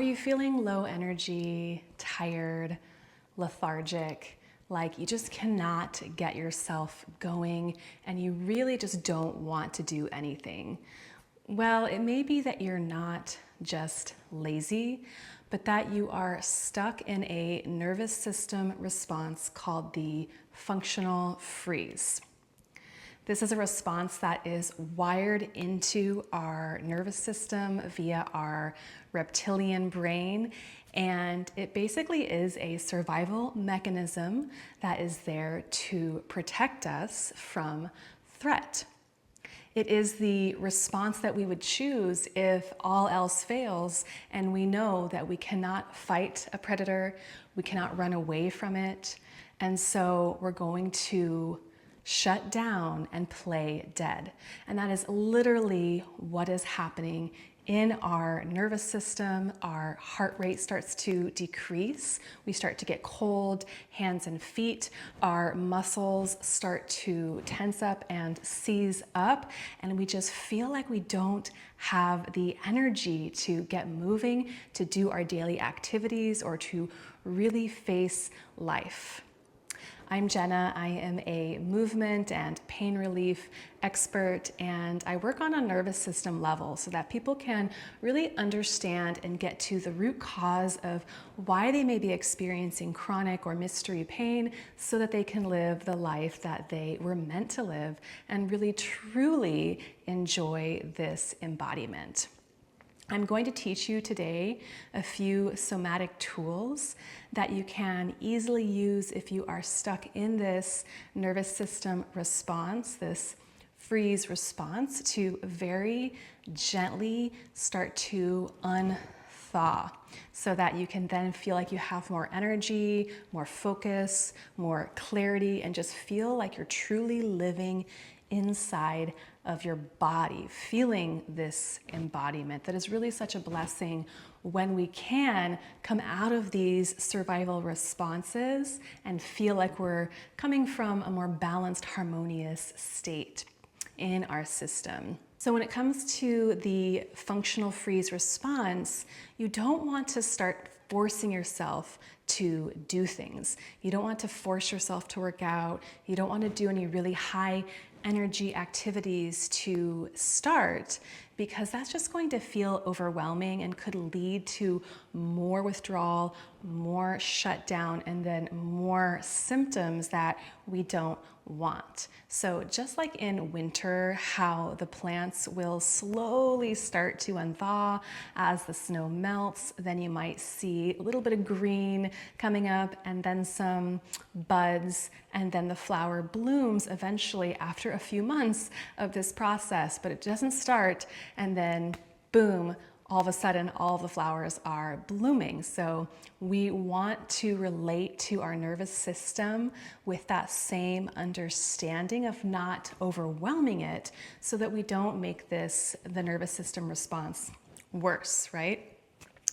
are you feeling low energy, tired, lethargic, like you just cannot get yourself going and you really just don't want to do anything? Well, it may be that you're not just lazy, but that you are stuck in a nervous system response called the functional freeze. This is a response that is wired into our nervous system via our reptilian brain, and it basically is a survival mechanism that is there to protect us from threat. It is the response that we would choose if all else fails and we know that we cannot fight a predator, we cannot run away from it, and so we're going to shut down and play dead. And that is literally what is happening in our nervous system. Our heart rate starts to decrease. We start to get cold, hands and feet. Our muscles start to tense up and seize up. And we just feel like we don't have the energy to get moving, to do our daily activities, or to really face life. I'm Jenna. I am a movement and pain relief expert, and I work on a nervous system level so that people can really understand and get to the root cause of why they may be experiencing chronic or mystery pain so that they can live the life that they were meant to live and really truly enjoy this embodiment. I'm going to teach you today a few somatic tools that you can easily use if you are stuck in this nervous system response, this freeze response, to very gently start to unthaw so that you can then feel like you have more energy, more focus, more clarity, and just feel like you're truly living inside of your body, feeling this embodiment that is really such a blessing when we can come out of these survival responses and feel like we're coming from a more balanced, harmonious state in our system. So when it comes to the functional freeze response, you don't want to start forcing yourself to do things. You don't want to force yourself to work out. You don't want to do any really high energy activities to start, because that's just going to feel overwhelming and could lead to more withdrawal, more shutdown, and then more symptoms that we don't want. So just like in winter, how the plants will slowly start to unthaw as the snow melts, then you might see a little bit of green coming up and then some buds, and then the flower blooms eventually after a few months of this process, but it doesn't start and then boom, all of a sudden all the flowers are blooming. So we want to relate to our nervous system with that same understanding of not overwhelming it so that we don't make this, the nervous system response, worse, right?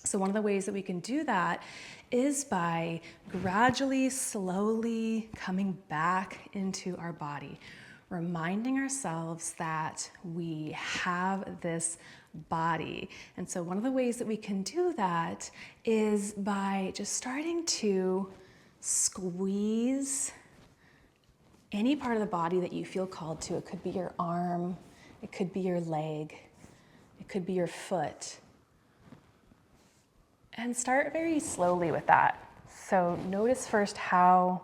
So one of the ways that we can do that is by gradually, slowly coming back into our body, reminding ourselves that we have this body. And so one of the ways that we can do that is by just starting to squeeze any part of the body that you feel called to. It could be your arm, it could be your leg, it could be your foot. And start very slowly with that. So notice first how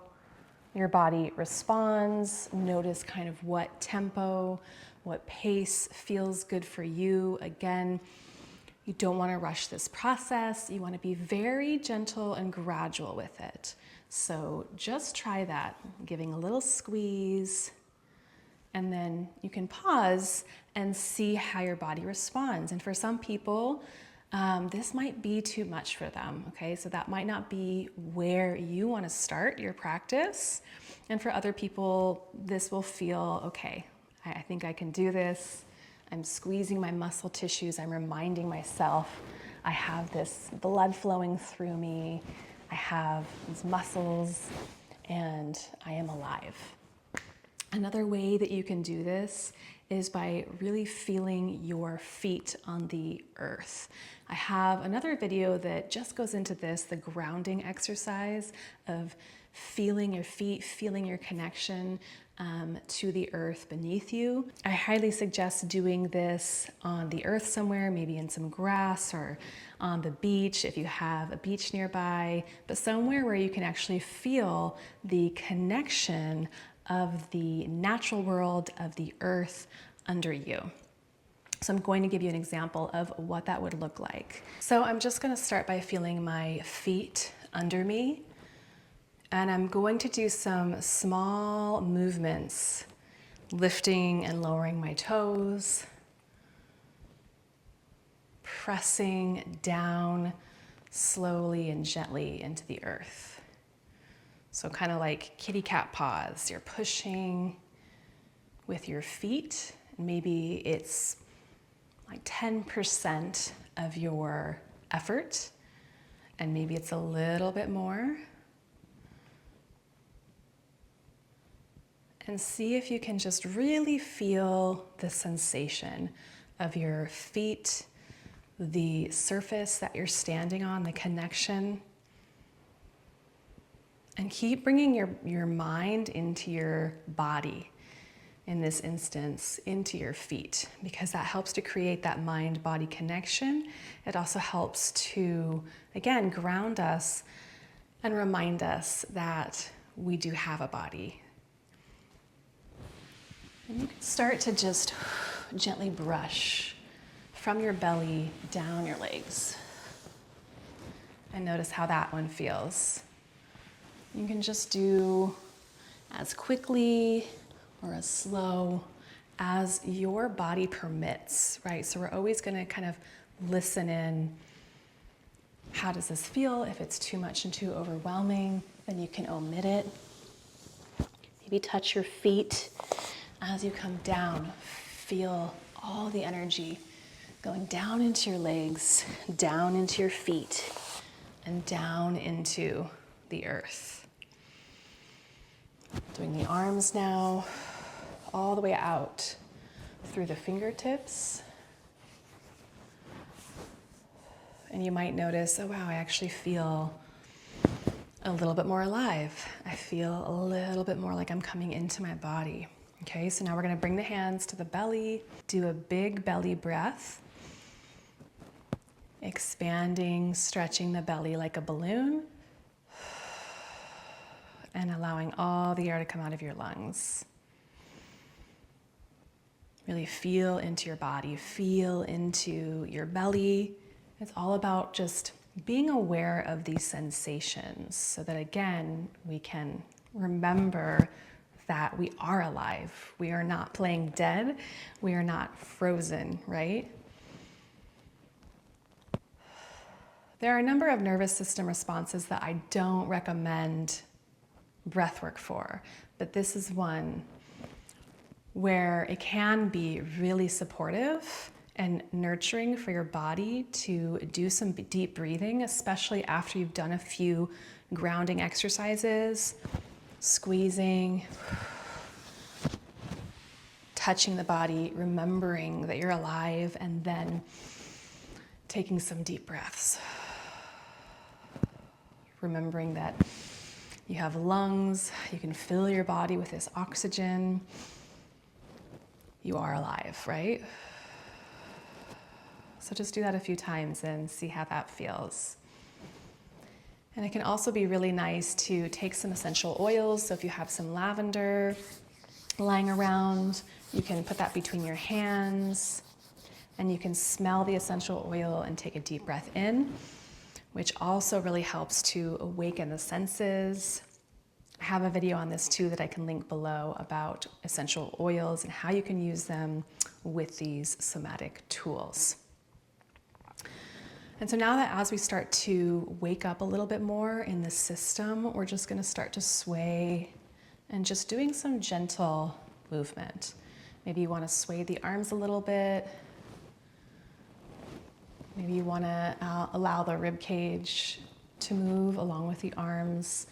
your body responds. Notice kind of what tempo, what pace feels good for you. Again, you don't want to rush this process. You want to be very gentle and gradual with it. So just try that, giving a little squeeze, and then you can pause and see how your body responds. And for some people, this might be too much for them, okay? So that might not be where you want to start your practice. And for other people, this will feel, okay, I think I can do this. I'm squeezing my muscle tissues. I'm reminding myself I have this blood flowing through me. I have these muscles and I am alive. Another way that you can do this is by really feeling your feet on the earth. I have another video that just goes into this, the grounding exercise of feeling your feet, feeling your connection to the earth beneath you. I highly suggest doing this on the earth somewhere, maybe in some grass or on the beach if you have a beach nearby, but somewhere where you can actually feel the connection of the natural world, of the earth under you. So I'm going to give you an example of what that would look like. So I'm just going to start by feeling my feet under me. And I'm going to do some small movements, lifting and lowering my toes, pressing down slowly and gently into the earth. So kind of like kitty cat paws. You're pushing with your feet. Maybe it's like 10% of your effort, and maybe it's a little bit more. And see if you can just really feel the sensation of your feet, the surface that you're standing on, the connection. And keep bringing your mind into your body, in this instance, into your feet, because that helps to create that mind-body connection. It also helps to, again, ground us and remind us that we do have a body. And you can start to just gently brush from your belly down your legs. And notice how that one feels. You can just do as quickly or as slow as your body permits, right? So we're always going to kind of listen in. How does this feel? If it's too much and too overwhelming, then you can omit it. Maybe touch your feet. As you come down, feel all the energy going down into your legs, down into your feet, and down into the earth. Doing the arms now, all the way out through the fingertips. And you might notice, oh wow, I actually feel a little bit more alive. I feel a little bit more like I'm coming into my body. Okay, so now we're going to bring the hands to the belly, do a big belly breath, expanding, stretching the belly like a balloon, and allowing all the air to come out of your lungs. Really feel into your body, feel into your belly. It's all about just being aware of these sensations so that, again, we can remember that we are alive. We are not playing dead. We are not frozen, right? There are a number of nervous system responses that I don't recommend breath work for, but this is one where it can be really supportive and nurturing for your body to do some deep breathing, especially after you've done a few grounding exercises. Squeezing, touching the body, remembering that you're alive, and then taking some deep breaths. Remembering that you have lungs, you can fill your body with this oxygen. You are alive, right? So just do that a few times and see how that feels. And it can also be really nice to take some essential oils. So if you have some lavender lying around, you can put that between your hands and you can smell the essential oil and take a deep breath in, which also really helps to awaken the senses. I have a video on this too that I can link below about essential oils and how you can use them with these somatic tools. And so now that as we start to wake up a little bit more in the system, we're just going to start to sway and just doing some gentle movement. Maybe you want to sway the arms a little bit. Maybe you want to allow the rib cage to move along with the arms.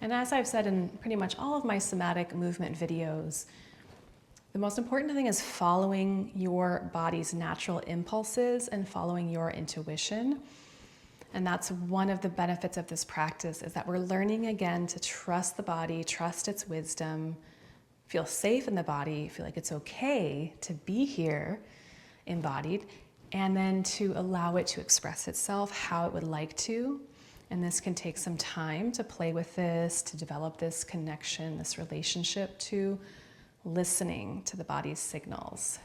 And as I've said in pretty much all of my somatic movement videos, the most important thing is following your body's natural impulses and following your intuition. And that's one of the benefits of this practice, is that we're learning again to trust the body, trust its wisdom, feel safe in the body, feel like it's okay to be here embodied, and then to allow it to express itself how it would like to. And this can take some time to play with this, to develop this connection, this relationship to listening to the body's signals.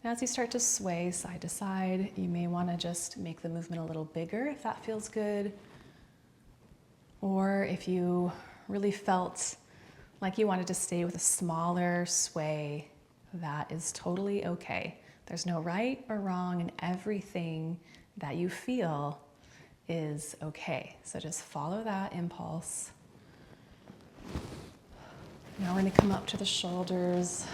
And as you start to sway side to side, you may want to just make the movement a little bigger if that feels good. Or if you really felt like you wanted to stay with a smaller sway, that is totally okay. There's no right or wrong, and everything that you feel is okay. So just follow that impulse. Now we're going to come up to the shoulders.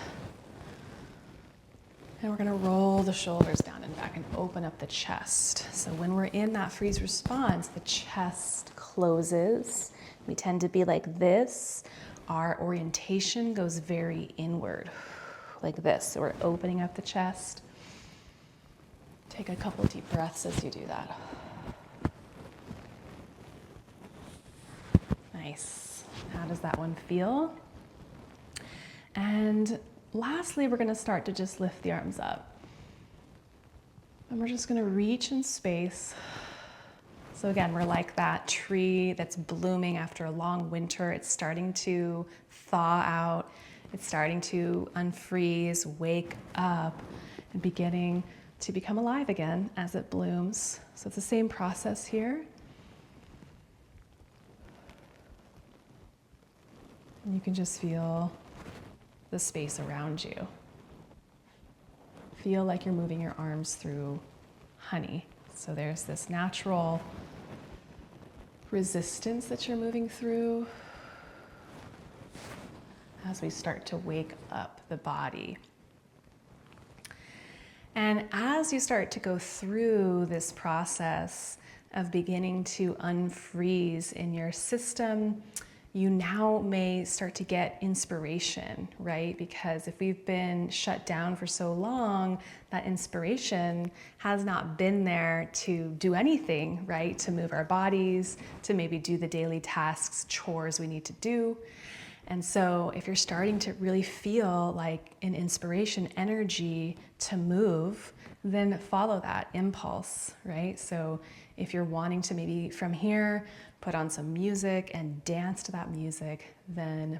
And we're going to roll the shoulders down and back and open up the chest. So when we're in that freeze response, the chest closes. We tend to be like this. Our orientation goes very inward, like this. So we're opening up the chest. Take a couple deep breaths as you do that. Nice. How does that one feel? And lastly, we're going to start to just lift the arms up. And we're just going to reach in space. So again, we're like that tree that's blooming after a long winter. It's starting to thaw out. It's starting to unfreeze, wake up, and beginning to become alive again as it blooms. So it's the same process here. And you can just feel the space around you. Feel like you're moving your arms through honey. So there's this natural resistance that you're moving through as we start to wake up the body. And as you start to go through this process of beginning to unfreeze in your system, you now may start to get inspiration, right? Because if we've been shut down for so long, that inspiration has not been there to do anything, right? To move our bodies, to maybe do the daily tasks, chores we need to do. And so if you're starting to really feel like an inspiration, energy to move, then follow that impulse, right? So if you're wanting to maybe from here, put on some music and dance to that music, then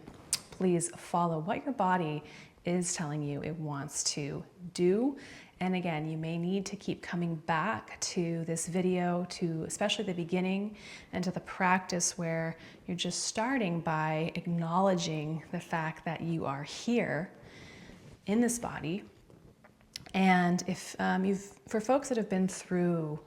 please follow what your body is telling you it wants to do. And again, you may need to keep coming back to this video, to especially the beginning, and to the practice where you're just starting by acknowledging the fact that you are here in this body. And if for folks that have been through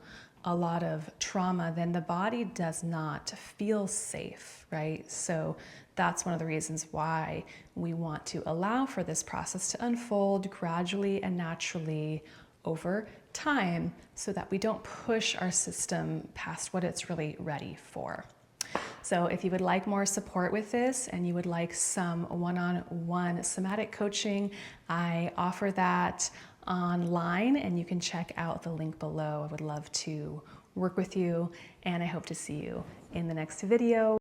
a lot of trauma, then the body does not feel safe, right? So that's one of the reasons why we want to allow for this process to unfold gradually and naturally over time, so that we don't push our system past what it's really ready for. So if you would like more support with this and you would like some one-on-one somatic coaching, I offer that online, and you can check out the link below. I would love to work with you, and I hope to see you in the next video.